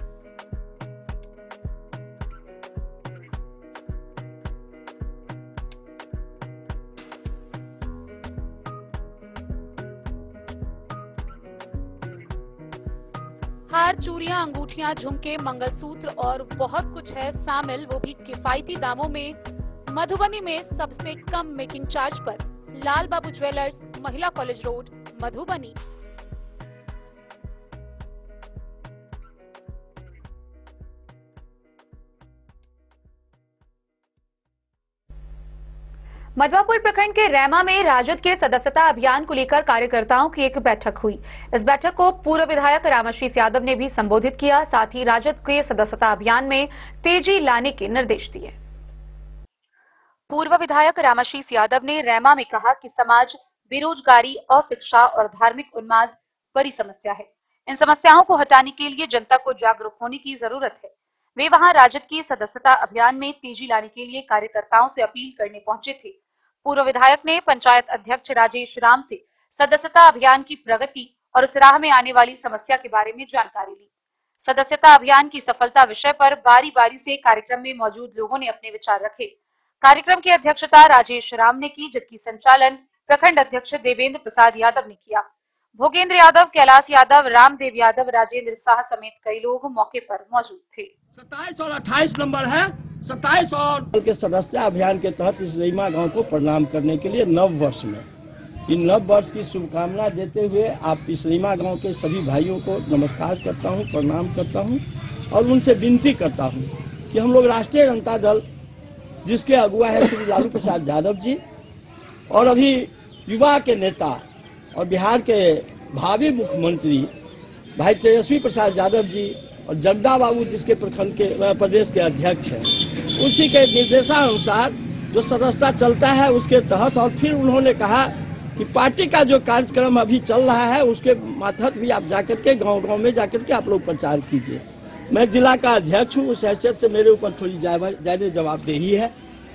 हार, चूड़ियां, अंगूठियां, झुमके, मंगलसूत्र और बहुत कुछ है शामिल, वो भी किफायती दामों में। मधुबनी में सबसे कम मेकिंग चार्ज पर लाल बाबू ज्वेलर्स, महिला कॉलेज रोड, मधुबनी। मधवापुर प्रखंड के रैमा में राजद के सदस्यता अभियान को लेकर कार्यकर्ताओं की एक बैठक हुई। इस बैठक को पूर्व विधायक रामाशीष यादव ने भी संबोधित किया। साथ ही राजद के सदस्यता अभियान में तेजी लाने के निर्देश दिए। पूर्व विधायक रामाशीष यादव ने रैमा में कहा कि समाज, बेरोजगारी, अशिक्षा और धार्मिक उन्माद बड़ी समस्या है। इन समस्याओं को हटाने के लिए जनता को जागरूक होने की जरूरत है। वे वहां राजद की सदस्यता अभियान में तेजी लाने के लिए कार्यकर्ताओं से अपील करने पहुंचे थे। पूर्व विधायक ने पंचायत अध्यक्ष राजेश राम से सदस्यता अभियान की प्रगति और इस राह में आने वाली समस्या के बारे में जानकारी ली। सदस्यता अभियान की सफलता विषय पर बारी बारी से कार्यक्रम में मौजूद लोगों ने अपने विचार रखे। कार्यक्रम की अध्यक्षता राजेश राम ने की, जबकि संचालन प्रखंड अध्यक्ष देवेंद्र प्रसाद यादव ने किया। भोगेंद्र यादव, कैलाश यादव, रामदेव यादव, राजेंद्र शाह समेत कई लोग मौके पर मौजूद थे। 27 और 28 नंबर है। 27 और के सदस्यता अभियान के तहत इस रैमा गांव को प्रणाम करने के लिए नव वर्ष में इन नव वर्ष की शुभकामना देते हुए आप इस रैमा गांव के सभी भाइयों को नमस्कार करता हूं, प्रणाम करता हूं और उनसे विनती करता हूं कि हम लोग राष्ट्रीय जनता दल, जिसके अगुवा है श्री लालू प्रसाद यादव जी, और अभी युवा के नेता और बिहार के भावी मुख्यमंत्री भाई तेजस्वी प्रसाद यादव जी और जगदा बाबू, जिसके प्रखंड के प्रदेश के अध्यक्ष हैं, उसी के निर्देशानुसार जो सदस्यता चलता है उसके तहत, और फिर उन्होंने कहा कि पार्टी का जो कार्यक्रम अभी चल रहा है उसके मातहत भी आप जाकर के गांव-गांव में जाकर के आप लोग प्रचार कीजिए। मैं जिला का अध्यक्ष हूँ, उस हैसियत से मेरे ऊपर थोड़ी ज्यादा जवाबदेही है।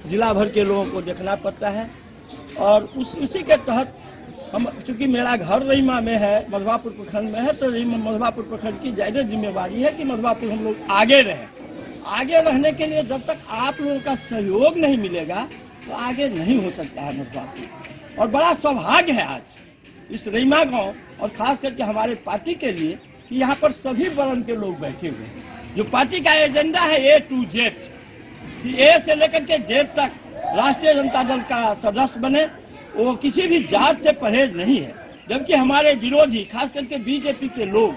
जिला भर के लोगों को देखना पड़ता है और उसी के तहत हम, चूंकि मेरा घर रैमा में है, मधवापुर प्रखंड में है, तो मधवापुर प्रखंड की ज्यादा जिम्मेवारी है कि मधवापुर हम लोग आगे रहें। आगे रहने के लिए जब तक आप लोगों का सहयोग नहीं मिलेगा तो आगे नहीं हो सकता है मधवापुर। और बड़ा सौभाग्य है आज इस रैमा गांव और खास करके हमारे पार्टी के लिए कि यहाँ पर सभी वर्ण के लोग बैठे हुए हैं। जो पार्टी का एजेंडा है A to Z, ए से लेकर के जेड तक राष्ट्रीय जनता दल का सदस्य बने, वो किसी भी जात से परहेज नहीं है। जबकि हमारे विरोधी खास करके बीजेपी के लोग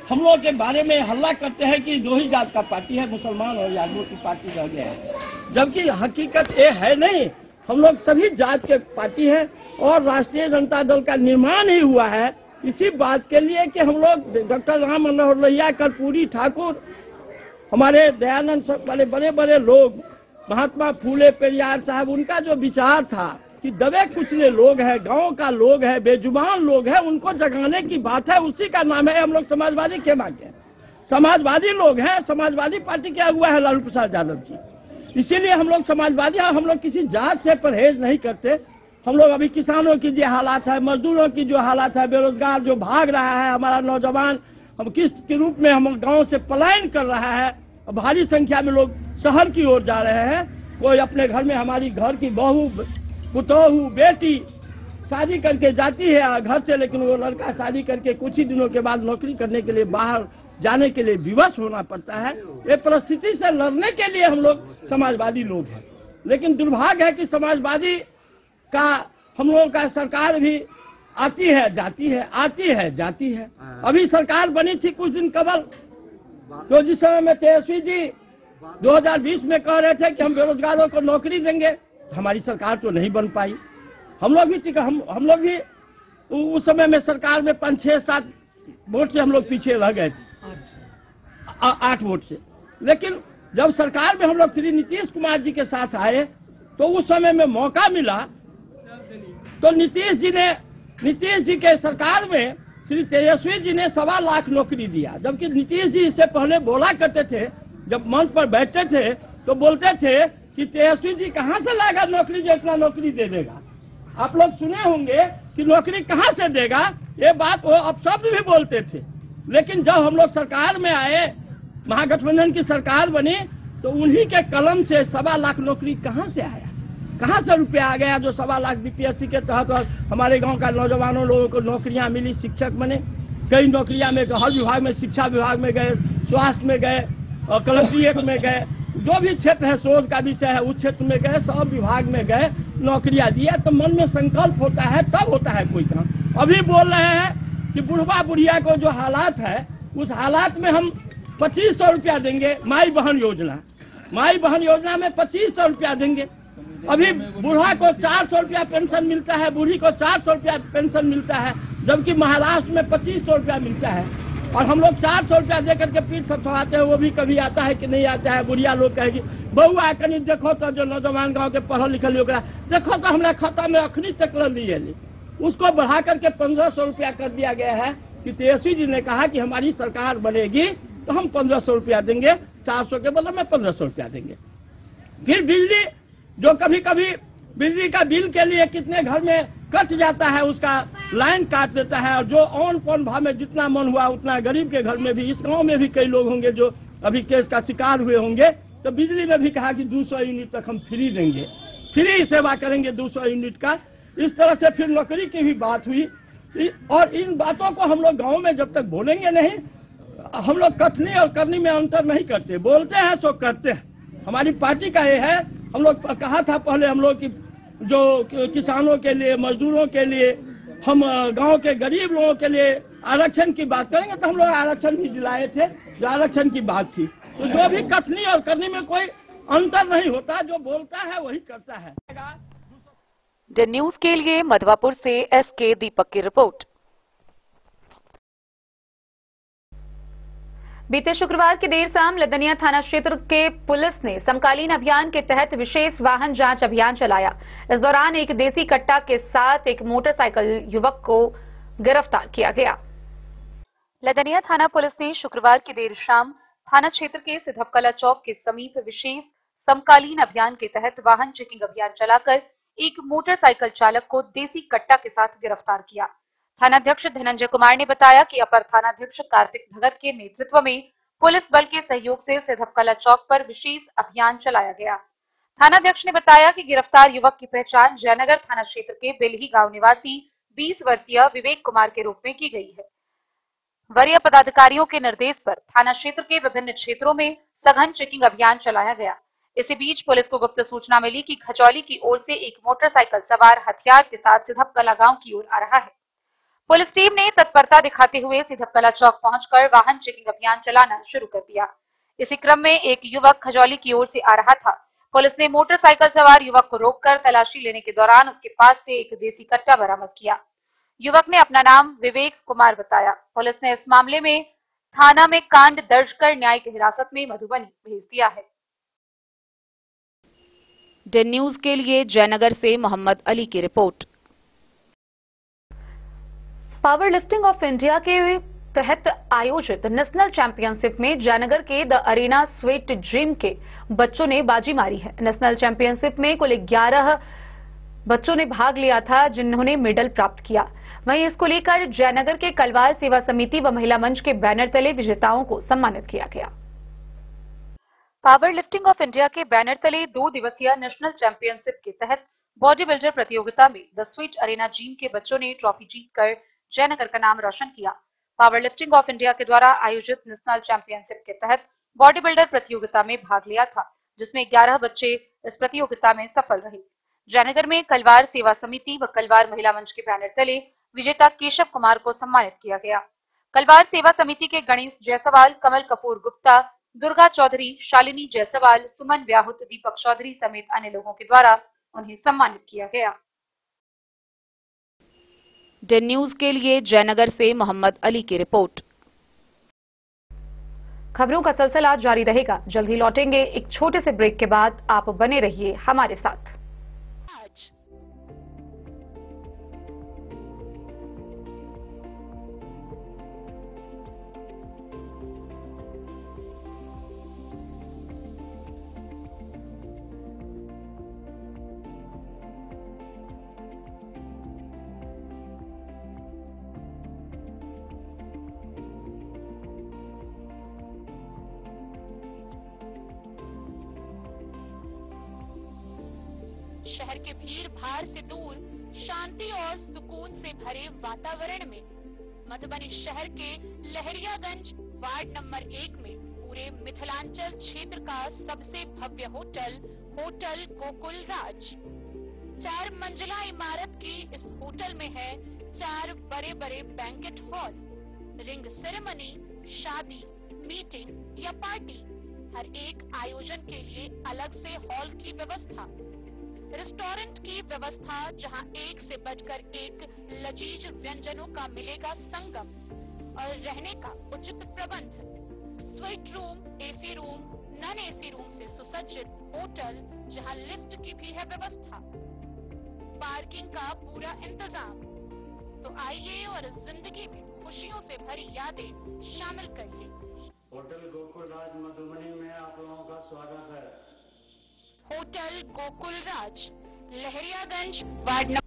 हम लोग के बारे में हल्ला करते हैं कि दो ही जात का पार्टी है, मुसलमान और यादवों की पार्टी रह गया है, जबकि हकीकत ये है नहीं। हम लोग सभी जात के पार्टी हैं और राष्ट्रीय जनता दल का निर्माण ही हुआ है इसी बात के लिए कि हम लोग डॉक्टर राम मनोहर लोहिया, कर्पूरी ठाकुर, हमारे दयानंद वाले बड़े बड़े लोग, महात्मा फूले पेरियार साहब, उनका जो विचार था कि दबे कुचले लोग हैं, गांव का लोग है, बेजुबान लोग हैं, उनको जगाने की बात है, उसी का नाम है हम लोग समाजवादी के मांगे। समाजवादी लोग हैं, समाजवादी पार्टी क्या हुआ है लालू प्रसाद यादव जी, इसीलिए हम लोग समाजवादी, हम लोग किसी जात से परहेज नहीं करते। हम लोग अभी किसानों की जो हालात है, मजदूरों की जो हालात है, बेरोजगार जो भाग रहा है, हमारा नौजवान हम किस के रूप में हम गांव से पलायन कर रहा है, भारी संख्या में लोग शहर की ओर जा रहे हैं। कोई अपने घर में हमारी घर की बहू, पुतोहू, बेटी शादी करके जाती है घर से, लेकिन वो लड़का शादी करके कुछ ही दिनों के बाद नौकरी करने के लिए बाहर जाने के लिए विवश होना पड़ता है। ये परिस्थिति से लड़ने के लिए हम लोग समाजवादी लोग हैं, लेकिन दुर्भाग्य है कि समाजवादी का हम लोगों का सरकार भी आती है जाती है, आती है जाती है। अभी सरकार बनी थी कुछ दिन कबल, तो जिस समय में तेजस्वी जी 2020 में कह रहे थे कि हम बेरोजगारों को नौकरी देंगे, हमारी सरकार तो नहीं बन पाई। हम लोग भी उस समय में सरकार में 5, 6, 7 वोट से हम लोग पीछे रह गए थे, 8 वोट से। लेकिन जब सरकार में हम लोग श्री नीतीश कुमार जी के साथ आए तो उस समय में मौका मिला, तो नीतीश जी के सरकार में श्री तेजस्वी जी ने 1.25 लाख नौकरी दिया, जबकि नीतीश जी इससे पहले बोला करते थे, जब मंच पर बैठते थे तो बोलते थे कि तेजस्वी जी कहां से लाएगा नौकरी जो इतना नौकरी दे देगा। आप लोग सुने होंगे कि नौकरी कहां से देगा, ये बात वो अपशब्द भी बोलते थे। लेकिन जब हम लोग सरकार में आए, महागठबंधन की सरकार बनी, तो उन्हीं के कलम से 1.25 लाख नौकरी कहां से आया, कहां से रुपया आ गया जो 1.25 लाख बीपीएससी के तहत हमारे गांव का नौजवानों लोगों को नौकरियां मिली, शिक्षक बने, कई नौकरियां में हर विभाग में, शिक्षा विभाग में गए, स्वास्थ्य में गए, और कलेक्ट्रेट में गए, जो भी क्षेत्र है शोध का विषय है उस क्षेत्र में गए, सब विभाग में गए, नौकरियां दिया। तो मन में संकल्प होता है तब होता है कोई काम। अभी बोल रहे हैं कि बुढ़वा बुढ़िया को जो हालात है, उस हालात में हम 2500 रुपया देंगे, माई बहन योजना में 2500 रुपया देंगे। अभी बुढ़ा को 400 रुपया पेंशन मिलता है, बूढ़ी को 400 रुपया पेंशन मिलता है, जबकि महाराष्ट्र में 2500 रुपया मिलता है। और हम लोग 400 रुपया देकर के पीठ थपथपाते हैं, वो भी कभी आता है कि नहीं आता है। बुढ़िया लोग कहेगी बउआ कनी देखो तो, जो नौजवान गांव के पढ़ल लिखल लोग देखो तो हमारा खाता में अखनी तक लिए, उसको बढ़ा करके 1500 रुपया कर दिया गया है कि तेजस्वी जी ने कहा कि हमारी सरकार बनेगी तो हम 1500 रुपया देंगे, 400 के बदले में 1500 रुपया देंगे। फिर बिजली, जो कभी कभी बिजली का बिल के लिए कितने घर में कट जाता है, उसका लाइन काट देता है, और जो ऑन पॉन भाव में जितना मन हुआ उतना गरीब के घर में भी, इस गांव में भी कई लोग होंगे जो अभी केस का शिकार हुए होंगे, तो बिजली में भी कहा कि 200 यूनिट तक हम फ्री देंगे, फ्री सेवा करेंगे 200 यूनिट का। इस तरह से फिर नौकरी की भी बात हुई, और इन बातों को हम लोग गाँव में जब तक बोलेंगे नहीं, हम लोग कथनी और करनी में अंतर नहीं करते, बोलते हैं सो करते हैं। हमारी पार्टी का ये है, हम लोग कहा था पहले हम लोग की जो किसानों के लिए, मजदूरों के लिए, हम गांव के गरीब लोगों के लिए आरक्षण की बात करेंगे, तो हम लोग आरक्षण भी दिलाए थे, जो आरक्षण की बात थी। तो जो भी कथनी और करनी में कोई अंतर नहीं होता, जो बोलता है वही करता है। द न्यूज के लिए मधवापुर से एसके दीपक की रिपोर्ट। बीते शुक्रवार की देर शाम लदनिया थाना क्षेत्र के पुलिस ने समकालीन अभियान के तहत विशेष वाहन जांच अभियान चलाया। इस दौरान एक देसी कट्टा के साथ एक मोटरसाइकिल युवक को गिरफ्तार किया गया। लदनिया थाना पुलिस ने शुक्रवार की देर शाम थाना क्षेत्र के सिधवकला चौक के समीप विशेष समकालीन अभियान के तहत वाहन चेकिंग अभियान चलाकर एक मोटरसाइकिल चालक को देसी कट्टा के साथ गिरफ्तार किया। थानाध्यक्ष धनंजय कुमार ने बताया कि अपर थानाध्यक्ष कार्तिक भगत के नेतृत्व में पुलिस बल के सहयोग से सिधवकला चौक पर विशेष अभियान चलाया गया। थानाध्यक्ष ने बताया कि गिरफ्तार युवक की पहचान जयनगर थाना क्षेत्र के बेलही गांव निवासी 20 वर्षीय विवेक कुमार के रूप में की गई है। वरीय पदाधिकारियों के निर्देश पर थाना क्षेत्र के विभिन्न क्षेत्रों में सघन चेकिंग अभियान चलाया गया। इसी बीच पुलिस को गुप्त सूचना मिली कि खजौली की ओर से एक मोटरसाइकिल सवार हथियार के साथ सिधवकला गांव की ओर आ रहा है। पुलिस टीम ने तत्परता दिखाते हुए सिधपकला चौक पहुंचकर वाहन चेकिंग अभियान चलाना शुरू कर दिया। इसी क्रम में एक युवक खजौली की ओर से आ रहा था। पुलिस ने मोटरसाइकिल सवार युवक को रोककर तलाशी लेने के दौरान उसके पास से एक देसी कट्टा बरामद किया। युवक ने अपना नाम विवेक कुमार बताया। पुलिस ने इस मामले में थाना में कांड दर्ज कर न्यायिक हिरासत में मधुबनी भेज दिया है। डेन न्यूज के लिए जयनगर से मोहम्मद अली की report. Power lifting of India के तहत आयोजित नेशनल चैंपियनशिप में जयनगर के द अरेना स्वीट ड्रीम के बच्चों ने बाजी मारी है। नेशनल चैंपियनशिप में कुल 11 बच्चों ने भाग लिया था, जिन्होंने मेडल प्राप्त किया। वहीं इसको लेकर जयनगर के कलवार सेवा समिति व महिला मंच के बैनर तले विजेताओं को सम्मानित किया गया। पावर लिफ्टिंग ऑफ इंडिया के बैनर तले 2 दिवसीय नेशनल चैंपियनशिप के तहत बॉडी बिल्डर प्रतियोगिता में द स्वीट अरेना जिम के बच्चों ने ट्रॉफी जीतकर जयनगर का नाम रोशन किया। पावर लिफ्टिंग ऑफ इंडिया के द्वारा आयोजित नेशनल चैंपियनशिप के तहत बॉडी बिल्डर प्रतियोगिता में भाग लिया था, जिसमें 11 बच्चे इस प्रतियोगिता में सफल रहे। जयनगर में कलवार सेवा समिति व कलवार महिला मंच के बैनर तले विजेता केशव कुमार को सम्मानित किया गया। कलवार सेवा समिति के गणेश जायसवाल, कमल कपूर गुप्ता, दुर्गा चौधरी, शालिनी जायसवाल, सुमन व्याहुत, दीपक चौधरी समेत अन्य लोगों के द्वारा उन्हें सम्मानित किया गया। डेन न्यूज के लिए जयनगर से मोहम्मद अली की रिपोर्ट। खबरों का सिलसिला जारी रहेगा। जल्द ही लौटेंगे एक छोटे से ब्रेक के बाद। आप बने रहिए हमारे साथ। शहर के भीड़ भाड़ से दूर शांति और सुकून से भरे वातावरण में मधुबनी शहर के लहरियागंज वार्ड नंबर 1 में पूरे मिथिलांचल क्षेत्र का सबसे भव्य होटल होटल गोकुल राज 4 मंजिला इमारत की इस होटल में है 4 बड़े बड़े बैंकेट हॉल, रिंग सेरेमनी, शादी, मीटिंग या पार्टी, हर एक आयोजन के लिए अलग से हॉल की व्यवस्था, रेस्टोरेंट की व्यवस्था जहां एक से बढ़कर एक लजीज व्यंजनों का मिलेगा संगम और रहने का उचित प्रबंध, suite room, AC room, non AC room से सुसज्जित होटल जहां लिफ्ट की भी है व्यवस्था, पार्किंग का पूरा इंतजाम। तो आइए और जिंदगी में खुशियों से भरी यादें शामिल करिए। होटल गोकुल राज मधुबनी में आप लोगों का स्वागत है। होटल गोकुल राज, लहरियागंज वार्ड नंबर।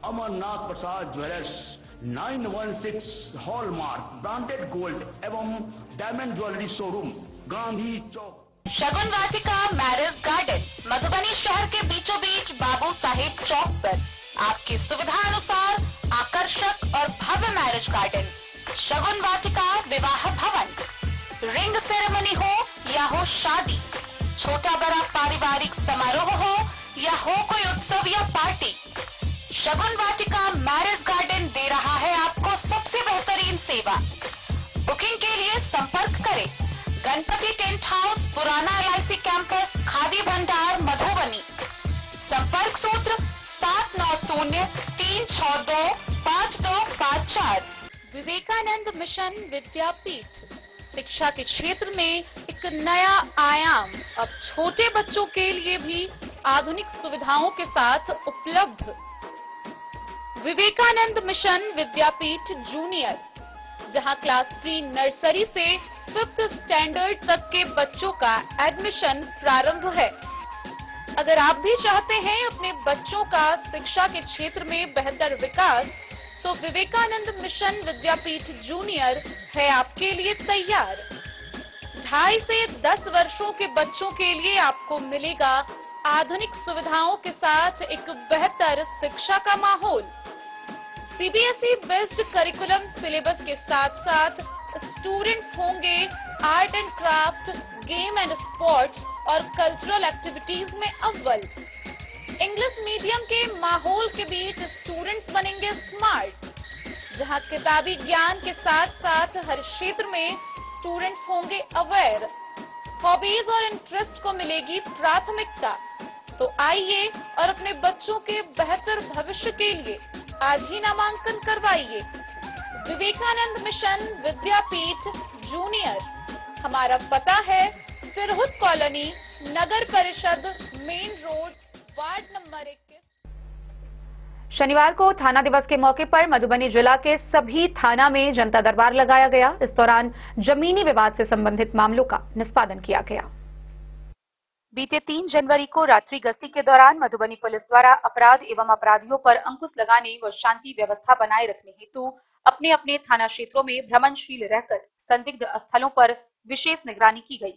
अमरनाथ प्रसाद ज्वेलर्स 916 हॉलमार्क ब्रांडेड गोल्ड एवं डायमंड ज्वेलरी शोरूम, गांधी चौक। शगुन वाटिका मैरिज गार्डन मधुबनी शहर के बीचों बीच बाबू साहेब चौक पर आपकी सुविधा अनुसार आकर्षक और भव्य मैरिज गार्डन। शगुन वाटिका विवाह भवन, रिंग सेरेमनी हो या हो शादी, छोटा बड़ा पारिवारिक समारोह हो या हो कोई उत्सव या पार्टी, शगुन वाटिका मैरिज गार्डन दे रहा है आपको सबसे बेहतरीन सेवा। बुकिंग के लिए संपर्क करें गणपति टेंट हाउस, पुराना LIC कैंपस, खादी भंडार, मधुबनी। संपर्क सूत्र 7903625254। विवेकानंद मिशन विद्यापीठ शिक्षा के क्षेत्र में एक नया आयाम अब छोटे बच्चों के लिए भी आधुनिक सुविधाओं के साथ उपलब्ध। विवेकानंद मिशन विद्यापीठ जूनियर, जहां क्लास प्री नर्सरी से 5th स्टैंडर्ड तक के बच्चों का एडमिशन प्रारंभ है। अगर आप भी चाहते हैं अपने बच्चों का शिक्षा के क्षेत्र में बेहतर विकास, तो विवेकानंद मिशन विद्यापीठ जूनियर है आपके लिए तैयार। 2.5 से 10 वर्षों के बच्चों के लिए आपको मिलेगा आधुनिक सुविधाओं के साथ एक बेहतर शिक्षा का माहौल। सीबीएसई बेस्ड करिकुलम सिलेबस के साथ साथ स्टूडेंट्स होंगे art and craft, game and sports और कल्चरल एक्टिविटीज में अव्वल। इंग्लिश मीडियम के माहौल के बीच स्टूडेंट्स बनेंगे स्मार्ट, जहां किताबी ज्ञान के साथ साथ हर क्षेत्र में स्टूडेंट्स होंगे अवेयर। हॉबीज और इंटरेस्ट को मिलेगी प्राथमिकता। तो आइए और अपने बच्चों के बेहतर भविष्य के लिए आज ही नामांकन करवाइए। विवेकानंद मिशन विद्यापीठ जूनियर। हमारा पता है तिरहुत कॉलोनी, नगर परिषद, मेन रोड, वार्ड नंबर 21। शनिवार को थाना दिवस के मौके पर मधुबनी जिला के सभी थाना में जनता दरबार लगाया गया। इस दौरान जमीनी विवाद से संबंधित मामलों का निष्पादन किया गया। बीते 3 जनवरी को रात्रि गश्ती के दौरान मधुबनी पुलिस द्वारा अपराध एवं अपराधियों पर अंकुश लगाने व शांति व्यवस्था बनाए रखने हेतु अपने अपने थाना क्षेत्रों में भ्रमणशील रहकर संदिग्ध स्थलों पर विशेष निगरानी की गई।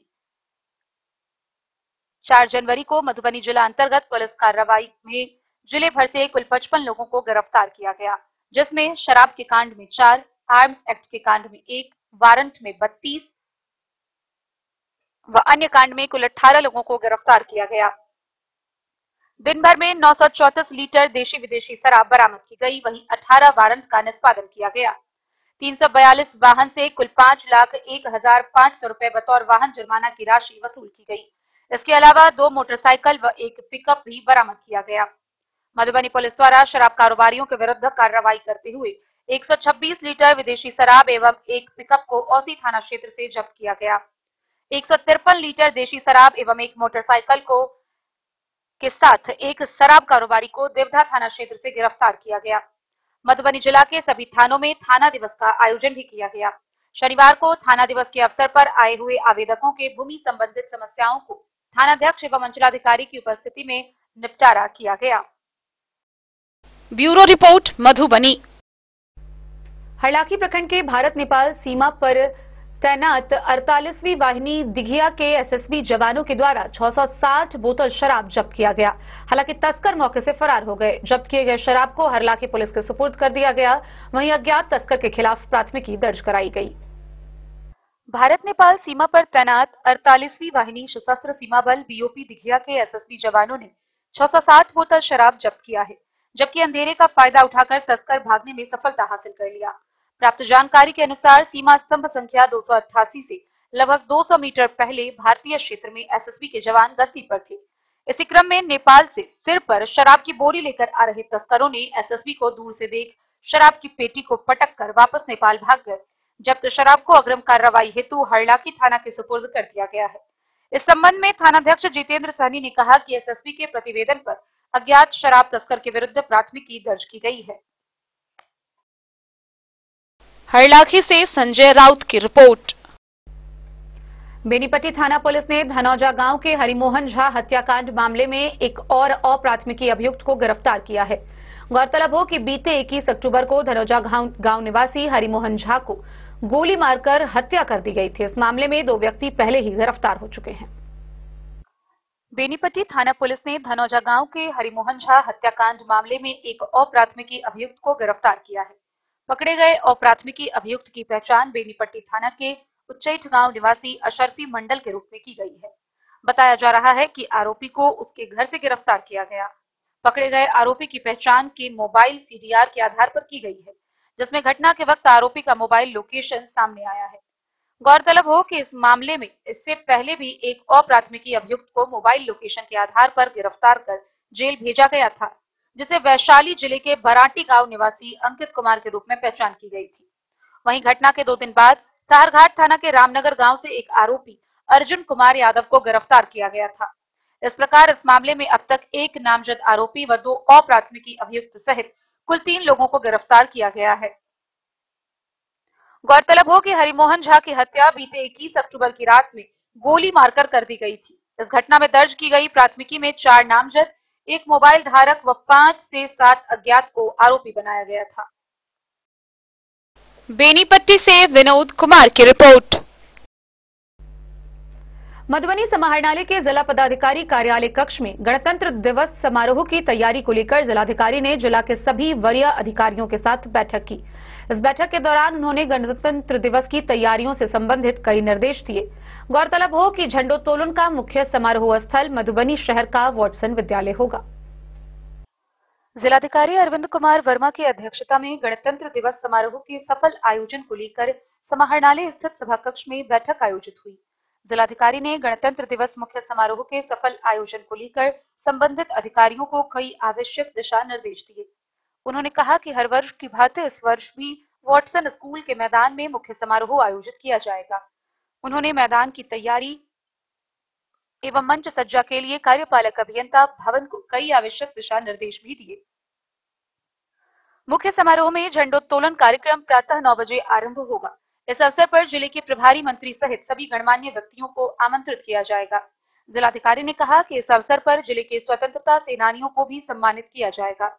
4 जनवरी को मधुबनी जिला अंतर्गत पुलिस कार्रवाई में जिले भर से कुल 55 लोगों को गिरफ्तार किया गया, जिसमें शराब के कांड में 4, आर्म्स एक्ट के कांड में 1, वारंट में 32 व अन्य कांड में कुल 18 लोगों को गिरफ्तार किया गया। दिन भर में 934 लीटर देशी विदेशी शराब बरामद की गई। वहीं 18 वारंट का निष्पादन किया गया। 342 वाहन से कुल 5,01,500 रुपए बतौर वाहन जुर्माना की राशि वसूल की गई। इसके अलावा 2 मोटरसाइकिल व 1 पिकअप भी बरामद किया गया। मधुबनी पुलिस द्वारा शराब कारोबारियों के विरुद्ध कार्रवाई करते हुए 126 लीटर विदेशी शराब एवं 1 पिकअप को औसी थाना क्षेत्र से जब्त किया गया। 153 लीटर देशी शराब एवं 1 मोटरसाइकिल के साथ एक शराब कारोबारी को देवधा थाना क्षेत्र से गिरफ्तार किया गया। मधुबनी जिला के सभी थानों में थाना दिवस का आयोजन भी किया गया। शनिवार को थाना दिवस के अवसर पर आए हुए आवेदकों के भूमि संबंधित समस्याओं को थानाध्यक्ष एवं अंचलाधिकारी की उपस्थिति में निपटारा किया गया। Bureau report Madhubani. हरलाखी प्रखंड के भारत नेपाल सीमा पर तैनात 48वीं वाहिनी दिघिया के एसएसबी जवानों के द्वारा 660 बोतल शराब जब्त किया गया। हालांकि तस्कर मौके से फरार हो गए। जब्त किए गए शराब को हरलाखी पुलिस के सुपुर्द कर दिया गया। वहीं अज्ञात तस्कर के खिलाफ प्राथमिकी दर्ज कराई गई। भारत नेपाल सीमा पर तैनात 48वीं वाहिनी सशस्त्र सीमा बल बीओपी दिघिया के एसएसबी जवानों ने 660 बोतल शराब जब्त किया है, जबकि अंधेरे का फायदा उठाकर तस्कर भागने में सफलता हासिल कर लिया। प्राप्त जानकारी के अनुसार सीमा स्तंभ संख्या 288 से लगभग 200 मीटर पहले भारतीय क्षेत्र में एसएसबी के जवान गश्ती पर थे। इसी क्रम में नेपाल से सिर पर शराब की बोरी लेकर आ रहे तस्करों ने एसएसबी को दूर से देख शराब की पेटी को पटक कर वापस नेपाल भाग गए। जब्त शराब को अग्रिम कार्रवाई हेतु हरलाखी थाना के सुपुर्द कर दिया गया है। इस संबंध में थानाध्यक्ष जितेंद्र सहनी ने कहा कि एसएसबी के प्रतिवेदन पर अज्ञात शराब तस्कर के विरुद्ध प्राथमिकी दर्ज की गई है। हरलाखी से संजय राउत की रिपोर्ट। बेनीपट्टी थाना पुलिस ने धनौजा गांव के हरिमोहन झा हत्याकांड मामले में एक और अप्राथमिकी अभियुक्त को गिरफ्तार किया है। गौरतलब हो कि बीते 21 अक्टूबर को धनौजा गांव निवासी हरिमोहन झा को गोली मारकर हत्या कर दी गई थी। इस मामले में 2 व्यक्ति पहले ही गिरफ्तार हो चुके हैं। बेनीपट्टी थाना पुलिस ने धनौजा गांव के हरिमोहन झा हत्याकांड मामले में एक अप्राथमिकी अभियुक्त को गिरफ्तार किया है। पकड़े गए अप्राथमिकी अभियुक्त की पहचान बेनीपट्टी थाना के उच्चैठ गांव निवासी अशरफी मंडल के रूप में की गई है। बताया जा रहा है कि आरोपी को उसके घर से गिरफ्तार किया गया। पकड़े गए आरोपी की पहचान के मोबाइल सीडीआर के आधार पर की गई है, जिसमें घटना के वक्त आरोपी का मोबाइल लोकेशन सामने आया है। गौरतलब हो कि इस मामले में इससे पहले भी एक अप्राथमिकी अभियुक्त को मोबाइल लोकेशन के आधार पर गिरफ्तार कर जेल भेजा गया था, जिसे वैशाली जिले के बराटी गांव निवासी अंकित कुमार के रूप में पहचान की गई थी। वहीं घटना के 2 दिन बाद सारघाट थाना के रामनगर गांव से एक आरोपी अर्जुन कुमार यादव को गिरफ्तार किया गया था। इस प्रकार इस मामले में अब तक एक नामजद आरोपी व 2 अप्राथमिकी अभियुक्त सहित कुल 3 लोगों को गिरफ्तार किया गया है। गौरतलब हो कि हरिमोहन झा की हत्या बीते 21 अक्टूबर की रात में गोली मारकर कर दी गई थी। इस घटना में दर्ज की गई प्राथमिकी में 4 नामजद, 1 मोबाइल धारक व 5 से 7 अज्ञात को आरोपी बनाया गया था। बेनीपट्टी से विनोद कुमार की रिपोर्ट। मधुबनी समाहरणालय के जिला पदाधिकारी कार्यालय कक्ष में गणतंत्र दिवस समारोह की तैयारी को लेकर जिलाधिकारी ने जिला के सभी वरीय अधिकारियों के साथ बैठक की। इस बैठक के दौरान उन्होंने गणतंत्र दिवस की तैयारियों से संबंधित कई निर्देश दिए। गौरतलब हो कि झंडोत्तोलन का मुख्य समारोह स्थल मधुबनी शहर का वॉटसन विद्यालय होगा। जिलाधिकारी अरविंद कुमार वर्मा की अध्यक्षता में गणतंत्र दिवस समारोह के सफल आयोजन को लेकर समाहरणालय स्थित सभा कक्ष में बैठक आयोजित हुई। जिलाधिकारी ने गणतंत्र दिवस मुख्य समारोह के सफल आयोजन को लेकर संबंधित अधिकारियों को कई आवश्यक दिशा निर्देश दिए। उन्होंने कहा कि हर वर्ष की भांति इस वर्ष भी वॉटसन स्कूल के मैदान में मुख्य समारोह आयोजित किया जाएगा। उन्होंने मैदान की तैयारी एवं मंच सज्जा के लिए कार्यपालक अभियंता भवन को कई आवश्यक दिशा निर्देश भी दिए। मुख्य समारोह में झंडोत्तोलन कार्यक्रम प्रातः 9 बजे आरंभ होगा। इस अवसर पर जिले के प्रभारी मंत्री सहित सभी गणमान्य व्यक्तियों को आमंत्रित किया जाएगा। जिलाधिकारी ने कहा कि इस अवसर पर जिले के स्वतंत्रता सेनानियों को भी सम्मानित किया जाएगा।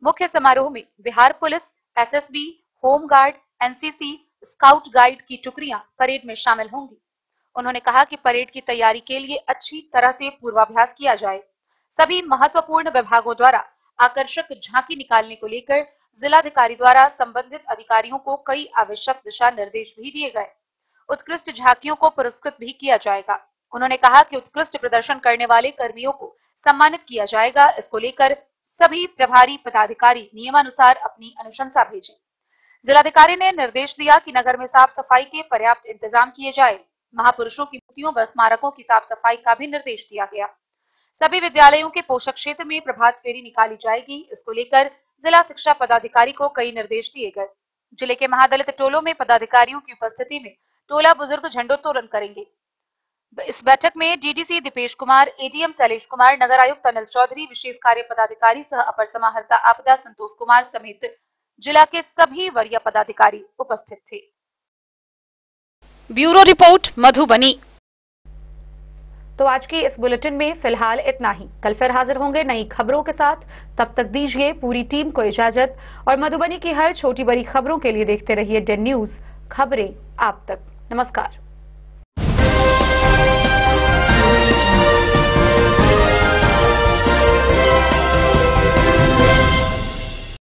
मुख्य समारोह में Bihar police, SSB, home guard, NCC, scout guide की टुकड़ियां परेड में शामिल होंगी। उन्होंने कहा कि परेड की तैयारी के लिए अच्छी तरह से पूर्वाभ्यास किया जाए। सभी महत्वपूर्ण विभागों द्वारा आकर्षक झांकी निकालने को लेकर जिलाधिकारी द्वारा संबंधित अधिकारियों को कई आवश्यक दिशा निर्देश भी दिए गए। उत्कृष्ट झांकियों को पुरस्कृत भी किया जाएगा। उन्होंने कहा कि उत्कृष्ट प्रदर्शन करने वाले कर्मियों को सम्मानित किया जाएगा। इसको लेकर सभी प्रभारी पदाधिकारी नियमानुसार अपनी अनुशंसा भेजें। जिलाधिकारी ने निर्देश दिया कि नगर में साफ सफाई के पर्याप्त इंतजाम किए जाए। महापुरुषों की मूर्तियों व स्मारकों की साफ सफाई का भी निर्देश दिया गया। सभी विद्यालयों के पोषक क्षेत्र में प्रभात फेरी निकाली जाएगी। इसको लेकर जिला शिक्षा पदाधिकारी को कई निर्देश दिए गए। जिले के महादलित टोलों में पदाधिकारियों की उपस्थिति में टोला बुजुर्ग झंडोत्तोलन करेंगे। इस बैठक में डीडीसी दीपेश कुमार, एडीएम शैलेश कुमार, नगर आयुक्त अनिल चौधरी, विशेष कार्य पदाधिकारी सह अपर समाहर्ता आपदा संतोष कुमार समेत जिला के सभी वरीय पदाधिकारी उपस्थित थे। Bureau report Madhubani. तो आज की इस बुलेटिन में फिलहाल इतना ही। कल फिर हाजिर होंगे नई खबरों के साथ। तब तक दीजिए पूरी टीम को इजाजत और मधुबनी की हर छोटी बड़ी खबरों के लिए देखते रहिए डेन न्यूज, खबरें आप तक। नमस्कार।